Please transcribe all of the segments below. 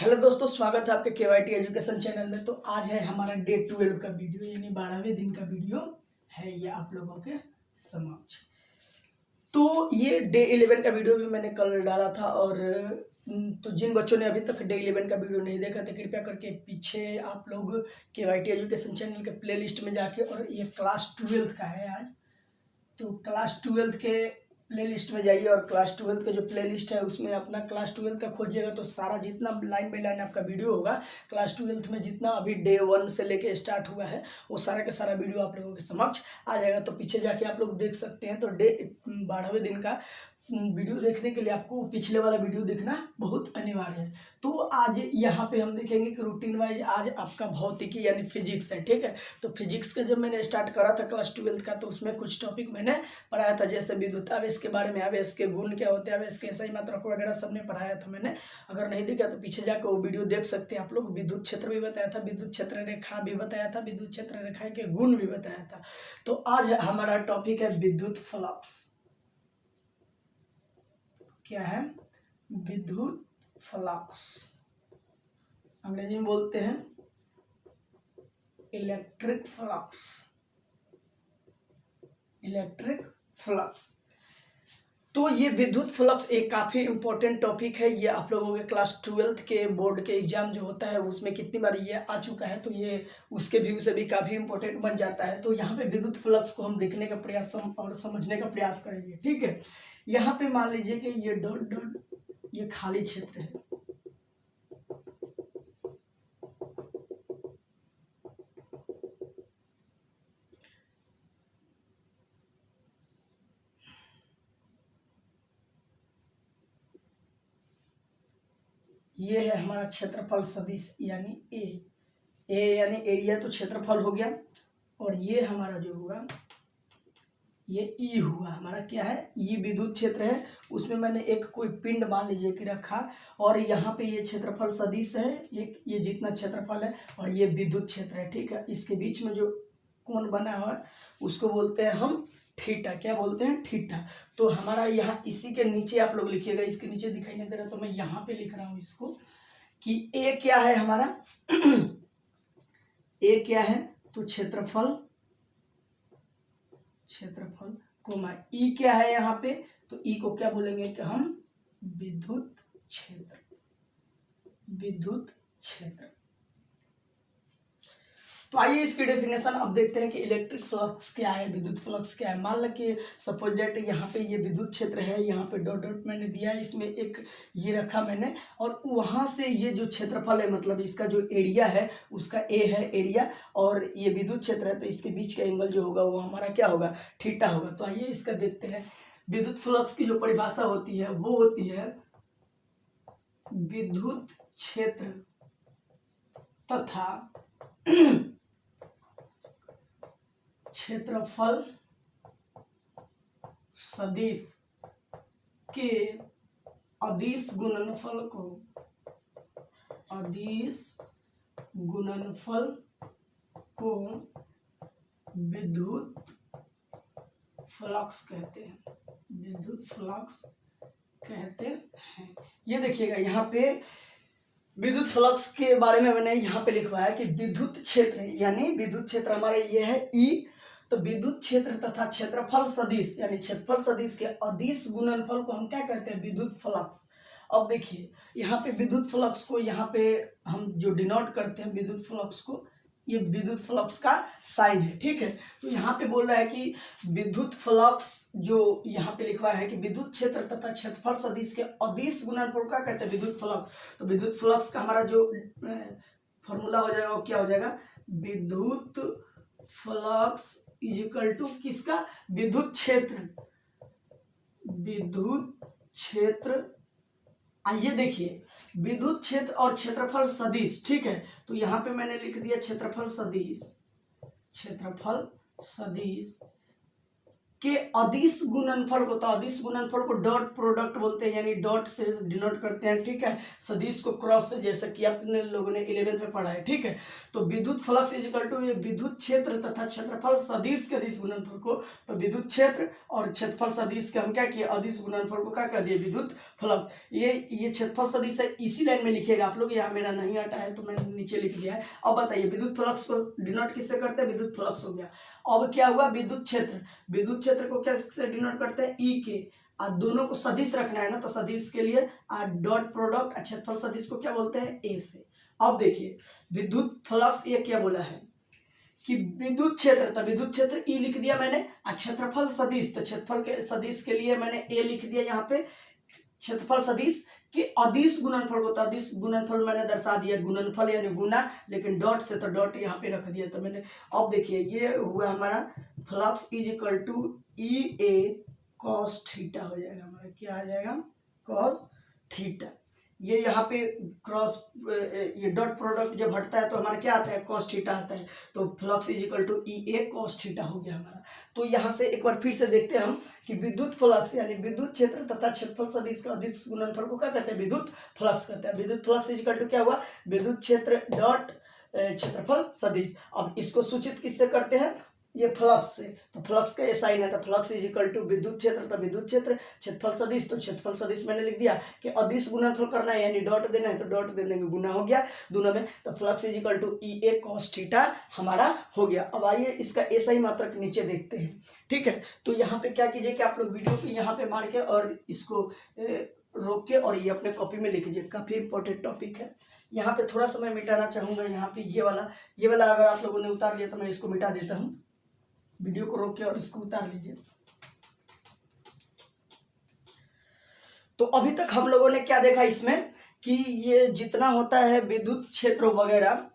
Hello दोस्तों, स्वागत है आपके केवाईटी एजुकेशन चैनल में। तो आज है हमारा डे 12 का वीडियो, यानी 12वें दिन का वीडियो है ये आप लोगों के समक्ष। तो ये डे 11 का वीडियो भी मैंने कल डाला था, और तो जिन बच्चों ने अभी तक डे 11 का वीडियो नहीं देखा तो कृपया करके पीछे आप लोग केवाईटी एजुकेशन चैनल के प्ले लिस्ट में जाके, और ये क्लास 12 का है आज, तो क्लास 12 के प्ले लिस्ट में जाइए और क्लास 12 का जो प्ले लिस्ट है उसमें अपना क्लास 12 का खोजिएगा तो सारा जितना लाइन बाई लाइन आपका वीडियो होगा क्लास 12 में, जितना अभी डे 1 से लेके स्टार्ट हुआ है वो सारा का सारा वीडियो आप लोगों के समक्ष आ जाएगा। तो पीछे जाके आप लोग देख सकते हैं। तो डे 12वें दिन का वीडियो देखने के लिए आपको पिछले वाला वीडियो देखना बहुत अनिवार्य है। तो आज यहाँ पे हम देखेंगे कि रूटीन वाइज आज आपका भौतिकी यानी फिजिक्स है, ठीक है। तो फिजिक्स का जब मैंने स्टार्ट करा था क्लास 12 का तो उसमें कुछ टॉपिक मैंने पढ़ाया था, जैसे विद्युत आवेश के बारे में, आवेश के गुण क्या होते हैं, आवेश के सही मात्रक वगैरह सबने पढ़ाया था मैंने। अगर नहीं देखा तो पीछे जाकर वो वीडियो देख सकते हैं आप लोग। विद्युत क्षेत्र भी बताया था, विद्युत क्षेत्र रेखा भी बताया था, विद्युत क्षेत्र रेखा के गुण भी बताया था। तो आज हमारा टॉपिक है विद्युत फ्लक्स। क्या है? विद्युत फ्लक्स, अंग्रेजी में बोलते हैं इलेक्ट्रिक फ्लक्स। इलेक्ट्रिक फ्लक्स, तो ये विद्युत फ्लक्स एक काफ़ी इंपॉर्टेंट टॉपिक है। ये आप लोगों के क्लास 12 के बोर्ड के एग्जाम जो होता है उसमें कितनी बार ये आ चुका है, तो ये उसके व्यू से भी काफ़ी इंपॉर्टेंट बन जाता है। तो यहाँ पे विद्युत फ्लक्स को हम देखने का प्रयास और समझने का प्रयास करेंगे, ठीक है। यहाँ पे मान लीजिए कि ये डॉट डॉट ये खाली क्षेत्र है, ये है हमारा क्षेत्रफल सदिश यानी ए यानी एरिया, तो क्षेत्रफल हो गया। और ये हमारा जो होगा ये ई हुआ हमारा, क्या है, ये विद्युत क्षेत्र है। उसमें मैंने एक कोई पिंड मान लीजिए कि रखा, और यहाँ पे ये क्षेत्रफल सदिश है, ये जितना क्षेत्रफल है, और ये विद्युत क्षेत्र है, ठीक है। इसके बीच में जो कोण बना हुआ है उसको बोलते हैं हम थीटा। क्या बोलते हैं? थीटा। तो हमारा यहाँ इसी के नीचे आप लोग लिखिएगा, इसके नीचे दिखाई नहीं दे रहा तो मैं यहाँ पे लिख रहा हूँ इसको कि ए क्या है हमारा ए क्या है, तो क्षेत्रफल कोमा ई क्या है यहाँ पे, तो ई को क्या बोलेंगे कि हम विद्युत क्षेत्र। तो आइए इसकी डेफिनेशन अब देखते हैं कि इलेक्ट्रिक फ्लक्स क्या है, विद्युत फ्लक्स क्या है। मान लो कि सपोज डेट यहाँ पे ये विद्युत क्षेत्र है, यहाँ पे डॉट डॉट मैंने दिया है, इसमें एक ये रखा मैंने, और वहाँ से ये जो क्षेत्रफल है मतलब इसका जो एरिया है उसका ए है एरिया, और ये विद्युत क्षेत्र है तो इसके बीच का एंगल जो होगा वो हमारा क्या होगा, थीटा होगा। तो आइए इसका देखते हैं। विद्युत फ्लक्स की जो परिभाषा होती है वो होती है विद्युत क्षेत्र तथा क्षेत्रफल सदिश के अदिश गुणनफल को विद्युत फ्लक्स कहते हैं। विद्युत फ्लक्स कहते हैं। ये देखिएगा यहाँ पे विद्युत फ्लक्स के बारे में मैंने यहाँ पे लिखवाया है कि विद्युत क्षेत्र यानी विद्युत क्षेत्र हमारा ये है ई, तो विद्युत क्षेत्र तथा क्षेत्रफल सदिश यानी क्षेत्रफल सदिश के अदिश गुणनफल को हम क्या कहते हैं, विद्युत फ्लक्स। अब देखिए यहाँ पे विद्युत फ्लक्स को यहाँ पे हम जो डिनोट करते हैं विद्युत फ्लक्स को, ये विद्युत फ्लक्स का साइन है, ठीक है। तो यहाँ पे बोल रहा है कि विद्युत फ्लक्स जो यहाँ पे लिखवा है कि विद्युत क्षेत्र तथा क्षेत्रफल सदिश के अदिश गुणनफल क्या कहते हैं, विद्युत फ्लक्स। तो विद्युत फ्लक्स का हमारा जो फॉर्मूला हो जाएगा वो क्या हो जाएगा, विद्युत फ्लक्स इज इक्वल टू किसका, विद्युत क्षेत्र। आइए देखिए विद्युत क्षेत्र और क्षेत्रफल सदिश, ठीक है। तो यहाँ पे मैंने लिख दिया क्षेत्रफल सदिश के अदिश गुणनफल को, तो अदिश गुणनफल को डॉट प्रोडक्ट बोलते हैं, यानी डॉट से डिनोट करते हैं, ठीक है। सदिश को क्रॉस से, जैसे कि अपने लोगों ने 11th में पढ़ा है, ठीक है। तो विद्युत फ्लक्स इज इक्वल टू ये विद्युत क्षेत्र तथा क्षेत्रफल सदिश के अदिश गुणनफल को, तो विद्युत क्षेत्र और क्षेत्रफल सदिश के हम क्या किए, अदिश गुणनफल को क्या कर दिए, विद्युत फ्लक्स। ये क्षेत्रफल सदिश है, इसी लाइन में लिखिएगा आप लोग, यहाँ मेरा नहीं आता है तो मैंने नीचे लिख दिया है। अब बताइए विद्युत फ्लक्स को डिनोट किससे करते हैं, विद्युत फ्लक्स हो गया। अब क्या हुआ, विद्युत क्षेत्र, विद्युत क्षेत्र को कैसे डिनोट करते हैं, ई के, और दोनों को सदिश रखना है ना, तो सदिश के लिए डॉट प्रोडक्ट, क्षेत्रफल सदिश को क्या बोलते हैं, ए से। अब देखिए विद्युत फ्लक्स ये क्या बोला है कि विद्युत क्षेत्र, तो विद्युत क्षेत्र ई लिख दिया मैंने, और क्षेत्रफल सदिश, तो क्षेत्रफल के सदिश के लिए मैंने ए लिख दिया यहाँ पे। क्षेत्रफल सदिश कि अदिश गुणनफल को, तो अदिश गुणनफल मैंने दर्शा दिया, गुणनफल यानी गुना, लेकिन डॉट से, तो डॉट यहाँ पे रख दिया, तो मैंने। अब देखिए ये हुआ हमारा flux is equal to E A cos theta हो जाएगा हमारा, क्या आ जाएगा, कॉस थीटा। ये यहाँ पे क्रॉस, ये डॉट प्रोडक्ट जब हटता है तो हमारा क्या आता है, कॉस थीटा आता है, तो flux is equal to E A cos theta हो गया हमारा। तो यहाँ से एक बार फिर से देखते हैं हम कि विद्युत फ्लक्स यानी विद्युत क्षेत्र तथा क्षेत्रफल सदिश का अदिश गुणनफल को क्या कहते हैं, विद्युत फ्लक्स कहते हैं। विद्युत फ्लक्स इज इक्वल टू क्या हुआ, विद्युत क्षेत्र डॉट क्षेत्रफल सदिश। अब इसको सूचित किससे करते हैं, ये फ्लक्स से, तो फ्लक्स का ये साइन है, तो फ्लक्स इज इक्वल टू विद्युत क्षेत्र, तो विद्युत क्षेत्र, क्षेत्रफल सदिश, तो क्षेत्रफल सदिश मैंने लिख दिया कि अदिश गुणनफल करना है, यानी डॉट देना है, तो डॉट दे देंगे, गुना हो गया दोनों में, तो flux is equal to E A cos theta हमारा हो गया। अब आइए इसका ऐसा ही मात्रक नीचे देखते हैं, ठीक है। तो यहाँ पे क्या कीजिए कि आप लोग वीडियो को यहाँ पे मार के और इसको रोक के और ये अपने कॉपी में लिख लीजिए, काफी इंपॉर्टेंट टॉपिक है। यहाँ पे थोड़ा समय मिटाना चाहूंगा, यहाँ पे ये वाला अगर आप लोगों ने उतार लिया तो मैं इसको मिटा देता हूँ, वीडियो को रोक के और इसको उतार लीजिए। तो अभी तक हम लोगों ने क्या देखा इसमें कि ये जितना होता है विद्युत क्षेत्र वगैरह,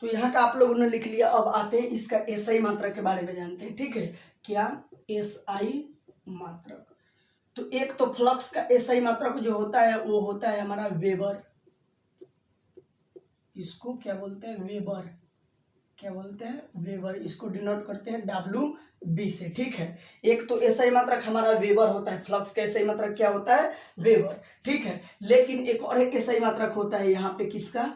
तो यहाँ का आप लोगों ने लिख लिया। अब आते हैं इसका एसआई मात्रक के बारे में जानते हैं, ठीक है। क्या एसआई मात्रक, तो एक तो फ्लक्स का एसआई मात्रक जो होता है वो होता है हमारा वेबर, इसको क्या बोलते हैं, वेबर, क्या बोलते हैं, वेबर, इसको डिनोट करते हैं डब्ल्यू बी से, ठीक है। एक तो एसआई मात्रक हमारा वेबर होता है, फ्लक्स का एसआई मात्रक क्या होता है, वेबर, ठीक है। लेकिन एक और एक एसआई मात्रक होता है यहाँ पे किसका,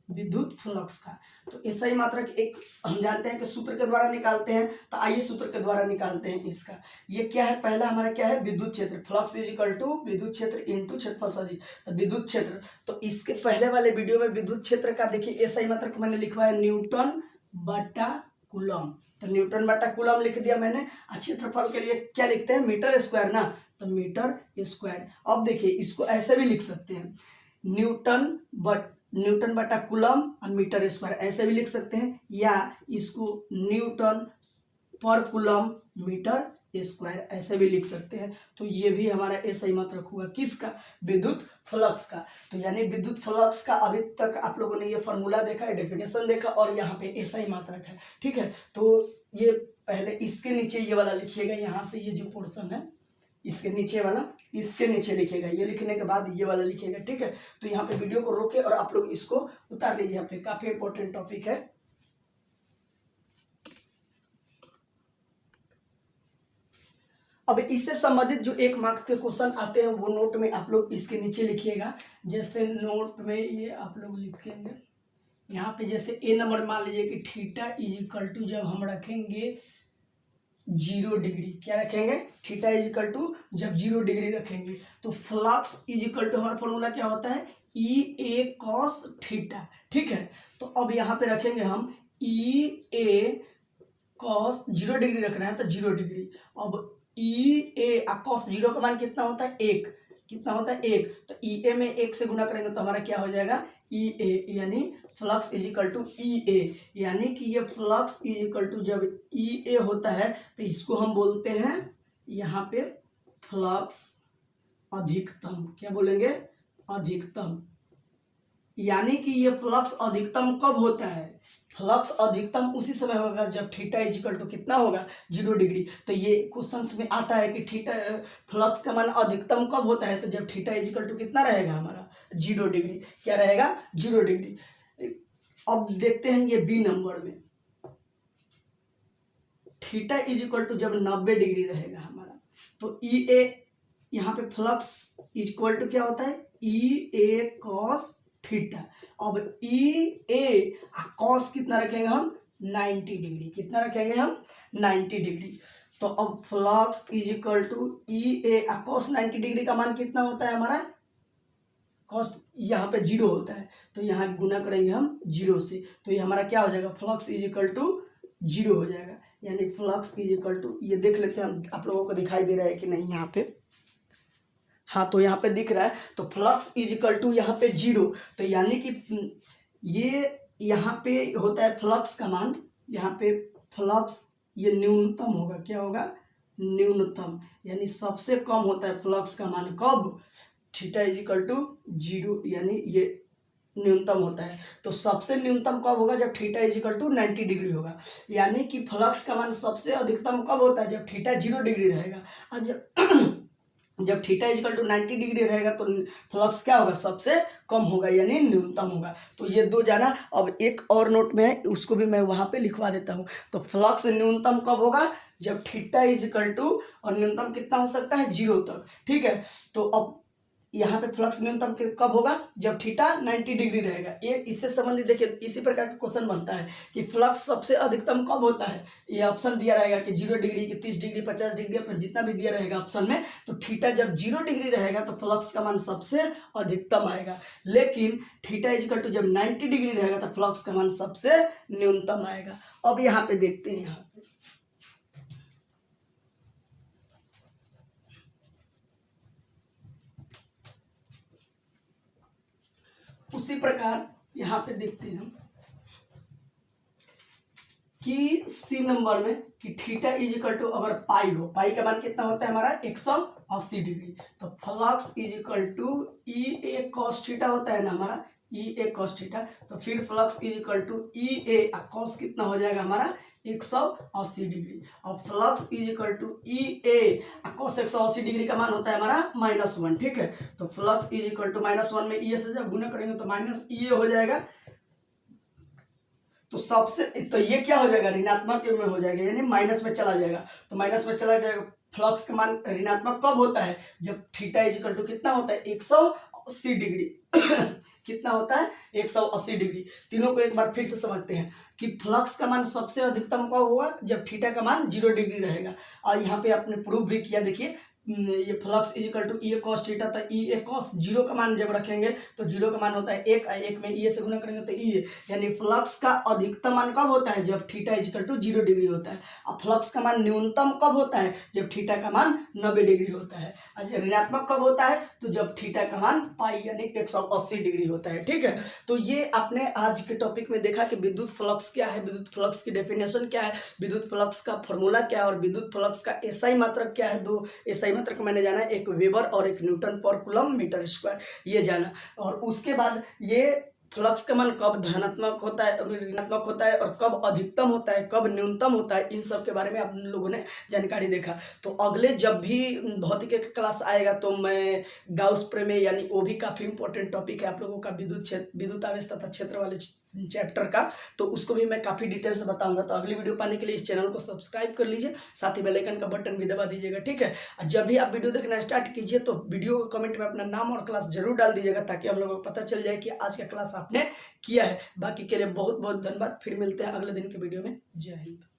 विद्युत फ्लक्स का। तो एसआई मात्रक एक हम जानते हैं कि सूत्र के द्वारा निकालते हैं, तो आइए सूत्र के द्वारा निकालते हैं इसका। ये क्या है, पहला हमारा क्या है, विद्युत क्षेत्र, फ्लक्स इज इक्वल टू विद्युत क्षेत्र इनटू क्षेत्रफल सदिश, तो विद्युत क्षेत्र। तो इसके पहले वाले वीडियो में विद्युत क्षेत्र का देखिए एसआई मात्रक मैंने लिखवा है न्यूटन बटा कूलम, तो न्यूटन बटा कूलम लिख दिया मैंने। क्षेत्रफल के लिए क्या लिखते हैं, मीटर स्क्वायर ना, तो मीटर स्क्वायर। अब देखिए इसको ऐसे भी लिख सकते हैं, न्यूटन बटा कूलम और मीटर स्क्वायर, ऐसे भी लिख सकते हैं, या इसको न्यूटन पर कूलम मीटर स्क्वायर ऐसे भी लिख सकते हैं। तो ये भी हमारा एसआई मात्रक हुआ किसका, विद्युत फ्लक्स का। तो यानी विद्युत फ्लक्स का अभी तक आप लोगों ने ये फॉर्मूला देखा है, डेफिनेशन देखा, और यहाँ पे एसआई मात्रक है, ठीक है। तो ये पहले इसके नीचे ये वाला लिखिएगा, यहाँ से ये जो पोर्शन है इसके नीचे वाला, इसके नीचे लिखेगा, ये लिखने के बाद ये वाला लिखेगा, ठीक है। तो यहाँ पे वीडियो को रोके और आप लोग इसको उतार लीजिए, यहाँ पे काफी इंपॉर्टेंट टॉपिक है। अब इससे संबंधित जो एक मार्क्स के क्वेश्चन आते हैं वो नोट में आप लोग इसके नीचे लिखिएगा। जैसे नोट में ये आप लोग लिखेंगे यहाँ पे, जैसे ए नंबर मान लीजिए कि थीटा इज इक्वल टू, जब हम रखेंगे 0 डिग्री, क्या रखेंगे, थीटा इज इक्वल टू जब 0 डिग्री रखेंगे, तो फ्लक्स इज इक्वल टू हमारा फॉर्मूला क्या होता है, ई ए कॉस थीटा, ठीक है। तो अब यहाँ पे रखेंगे हम ई ए कॉस, 0 डिग्री रखना है तो 0 डिग्री। अब ई ए कॉस 0 का मान कितना होता है, 1, कितना होता है 1, तो ई ए में 1 से गुना करेंगे तो हमारा क्या हो जाएगा, ई ए, यानी flux is equal to E ए, यानी कि ये फ्लक्स इज इक्वल टू जब ई ए होता है तो इसको हम बोलते हैं यहाँ पे फ्लक्स अधिकतम, क्या बोलेंगे, अधिकतम। यानी कि ये फ्लक्स अधिकतम कब होता है, फ्लक्स अधिकतम उसी समय होगा जब थीटा इज इक्वल टू कितना होगा, 0 डिग्री। तो ये क्वेश्चंस में आता है कि थीटा फ्लक्स का मान अधिकतम कब होता है, तो जब थीटा इज इक्वल टू कितना रहेगा हमारा, 0 डिग्री, क्या रहेगा, 0 डिग्री। अब देखते हैं ये बी नंबर में, थीटा इज इक्वल टू जब 90 डिग्री रहेगा हमारा, तो ई ए यहाँ पे फ्लक्स इज इक्वल टू क्या होता है, ई ए कॉस थीटा। अब ई ए कॉस कितना रखेंगे हम, 90 डिग्री। कितना रखेंगे हम, 90 डिग्री। तो अब flux is equal to E A cos 90 degree का मान कितना होता है हमारा, कॉस यहाँ पे 0 होता है, तो यहाँ गुना करेंगे हम 0 से, तो ये हमारा क्या हो जाएगा, फ्लक्स इज इक्वल टू 0 हो जाएगा। यानी फ्लक्स इज इक्वल टू, ये देख लेते हैं हम, आप लोगों को दिखाई दे रहा है कि नहीं यहाँ पे, हाँ तो यहाँ पे दिख रहा है। तो फ्लक्स इज इक्वल टू यहाँ पे 0, तो यानी कि ये यहाँ पे होता है फ्लक्स का मान, यहाँ पे फ्लक्स ये न्यूनतम होगा, क्या होगा, न्यूनतम, यानी सबसे कम होता है फ्लक्स का मान कब, थीटा इज इक्वल टू 0, यानी ये न्यूनतम होता है। तो सबसे न्यूनतम कब होगा, जब theta is equal to 90 degree होगा। यानी कि फ्लक्स का मान सबसे अधिकतम कब होता है, जब थीटा 0 डिग्री रहेगा। और जब theta is equal to 90 degree रहेगा तो फ्लक्स क्या होगा, सबसे कम होगा, यानी न्यूनतम होगा। तो ये दो जाना। अब एक और नोट में है, उसको भी मैं वहाँ पे लिखवा देता हूँ। तो फ्लक्स न्यूनतम कब होगा, जब थीटा इज इक्वल टू, और न्यूनतम कितना हो सकता है, 0 तक, ठीक है। तो अब यहाँ पे फ्लक्स न्यूनतम कब होगा, जब थीटा 90 डिग्री रहेगा। ये इससे संबंधित देखिए, इसी प्रकार का क्वेश्चन बनता है कि फ्लक्स सबसे अधिकतम कब होता है। ये ऑप्शन दिया रहेगा कि 0 डिग्री, कि 30 डिग्री, 50 डिग्री, अपना जितना भी दिया रहेगा ऑप्शन में। तो थीटा जब 0 डिग्री रहेगा तो फ्लक्स का मान सबसे अधिकतम आएगा, लेकिन थीटा इक्वल टू जब 90 डिग्री रहेगा तो फ्लक्स का मान सबसे न्यूनतम आएगा। अब यहाँ पे देखते हैं, यहाँ पे उसी प्रकार यहाँ पे देखते हैं हम कि सी नंबर में कि थीटा इज इक्वल टू अगर पाई हो, पाई का मान कितना होता है हमारा 180 डिग्री। तो flux is equal to E A cos theta होता है ना हमारा, ई ए कॉस थीटा। तो फिर flux is equal to E A cos कितना हो जाएगा हमारा 180 डिग्री। और flux is equal to E A cos 180 degree का मान होता है हमारा -1, ठीक है। तो फ्लक्स इज इक्वल टू -1 में ई से जब गुना करेंगे तो माइनस ई हो जाएगा। तो सबसे, तो ये क्या हो जाएगा, ऋणात्मक में हो जाएगा, यानी माइनस में चला जाएगा। तो माइनस में चला जाएगा। फ्लक्स का मान ऋणात्मक कब होता है, जब थीटा इज इक्वल टू कितना होता है 180 डिग्री कितना होता है 180 डिग्री। तीनों को एक बार फिर से समझते हैं कि फ्लक्स का मान सबसे अधिकतम कब होगा, जब थीटा का मान 0 डिग्री रहेगा। और यहाँ पे आपने प्रूफ भी किया, देखिए ये flux is equal to E A cos theta, तो ई ए कॉस 0 का मान जब रखेंगे तो 0 का मान होता है 1 में ई ए से गुना करेंगे तो ई ए, यानी फ्लक्स का अधिकतम मान कब होता है, जब theta is equal to 0 degree होता है। और फ्लक्स का मान न्यूनतम कब होता है, जब थीटा का मान 90 डिग्री होता है। और ऋणात्मक कब होता है, तो जब थीटा का मान पाई यानी 180 डिग्री होता है, ठीक है। तो ये आपने आज के टॉपिक में देखा कि विद्युत फ्लक्स क्या है, विद्युत फ्लक्स की डेफिनेशन क्या है, विद्युत फ्लक्स का फॉर्मूला क्या है, और विद्युत फ्लक्स का एसआई मात्रक क्या है। दो एसआई मात्रक मैंने जाना, एक वेबर और एक न्यूटन पर कूलम मीटर स्क्वायर, ये जाना। और उसके बाद ये फ्लक्स का मान कब धनात्मक होता है, ऋणात्मक होता है, और कब अधिकतम होता है, कब न्यूनतम होता है, इन सब के बारे में आप लोगों ने जानकारी देखा। तो अगले जब भी भौतिकी का क्लास आएगा तो मैं गाउस प्रमेय, यानी वो भी काफ़ी इंपॉर्टेंट टॉपिक है आप लोगों का, विद्युत आवेश तथा क्षेत्र वाले चैप्टर का, तो उसको भी मैं काफ़ी डिटेल से बताऊंगा। तो अगली वीडियो पाने के लिए इस चैनल को सब्सक्राइब कर लीजिए, साथ ही बेल आइकन का बटन भी दबा दीजिएगा, ठीक है। जब भी आप वीडियो देखना स्टार्ट कीजिए तो वीडियो को कमेंट में अपना नाम और क्लास जरूर डाल दीजिएगा, ताकि हम लोगों को पता चल जाए कि आज का क्लास आपने किया है। बाकी के लिए बहुत बहुत धन्यवाद। फिर मिलते हैं अगले दिन के वीडियो में। जय हिंद।